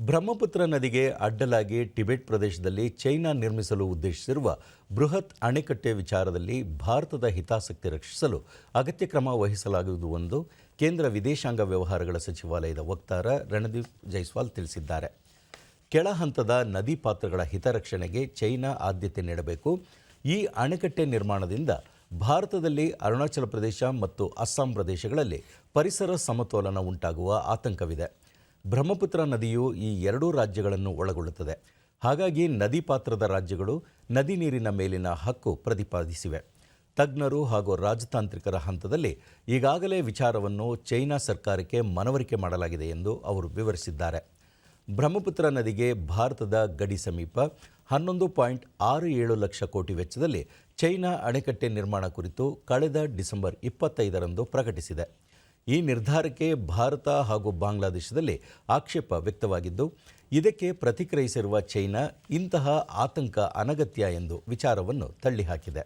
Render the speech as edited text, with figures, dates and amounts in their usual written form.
ಬ್ರಹ್ಮಪುತ್ರ ನದಿಗೆ ಅಡ್ಡಲಾಗಿ ಟಿಬೆಟ್ ಪ್ರದೇಶದಲ್ಲಿ ಚೈನಾ ನಿರ್ಮಿಸಲು ಉದ್ದೇಶಿಸಿರುವ ಬೃಹತ್ ಅಣೆಕಟ್ಟೆ ವಿಚಾರದಲ್ಲಿ ಭಾರತದ ಹಿತಾಸಕ್ತಿ ರಕ್ಷಿಸಲು ಅಗತ್ಯ ಕ್ರಮ ವಹಿಸಲಾಗುವುದು ಎಂದು ಕೇಂದ್ರ ವಿದೇಶಾಂಗ ವ್ಯವಹಾರಗಳ ಸಚಿವಾಲಯದ ವಕ್ತಾರ ರಣದೀಪ್ ಜೈಸ್ವಾಲ್ ತಿಳಿಸಿದ್ದಾರೆ. ಕೆಳ ಹಂತದ ನದಿ ಪಾತ್ರಗಳ ಹಿತರಕ್ಷಣೆಗೆ ಚೈನಾ ಆದ್ಯತೆ ನೀಡಬೇಕು. ಈ ಅಣೆಕಟ್ಟೆ ನಿರ್ಮಾಣದಿಂದ ಭಾರತದಲ್ಲಿ ಅರುಣಾಚಲ ಪ್ರದೇಶ ಮತ್ತು ಅಸ್ಸಾಂ ಪ್ರದೇಶಗಳಲ್ಲಿ ಪರಿಸರ ಸಮತೋಲನ ಉಂಟಾಗುವ ಆತಂಕವಿದೆ. ಬ್ರಹ್ಮಪುತ್ರ ನದಿಯು ಈ ಎರಡೂ ರಾಜ್ಯಗಳನ್ನು ಒಳಗೊಳ್ಳುತ್ತದೆ. ಹಾಗಾಗಿ ನದಿ ಪಾತ್ರದ ರಾಜ್ಯಗಳು ನದಿ ನೀರಿನ ಮೇಲಿನ ಹಕ್ಕು ಪ್ರತಿಪಾದಿಸಿವೆ. ತಜ್ಞರು ಹಾಗೂ ರಾಜತಾಂತ್ರಿಕರ ಹಂತದಲ್ಲಿ ಈಗಾಗಲೇ ವಿಚಾರವನ್ನು ಚೈನಾ ಸರ್ಕಾರಕ್ಕೆ ಮನವರಿಕೆ ಮಾಡಲಾಗಿದೆ ಎಂದು ಅವರು ವಿವರಿಸಿದ್ದಾರೆ. ಬ್ರಹ್ಮಪುತ್ರ ನದಿಗೆ ಭಾರತದ ಗಡಿ ಸಮೀಪ 11.67 ಲಕ್ಷ ಕೋಟಿ ವೆಚ್ಚದಲ್ಲಿ ಚೈನಾ ಅಣೆಕಟ್ಟೆ ನಿರ್ಮಾಣ ಕುರಿತು ಕಳೆದ ಡಿಸೆಂಬರ್ 25ರಂದು ಪ್ರಕಟಿಸಿದೆ. ಈ ನಿರ್ಧಾರಕ್ಕೆ ಭಾರತ ಹಾಗೂ ಬಾಂಗ್ಲಾದೇಶದಲ್ಲಿ ಆಕ್ಷೇಪ ವ್ಯಕ್ತವಾಗಿದ್ದು, ಇದಕ್ಕೆ ಪ್ರತಿಕ್ರಿಯಿಸಿರುವ ಚೈನಾ ಇಂತಹ ಆತಂಕ ಅನಗತ್ಯ ಎಂದು ವಿಚಾರವನ್ನು ತಳ್ಳಿಹಾಕಿದೆ.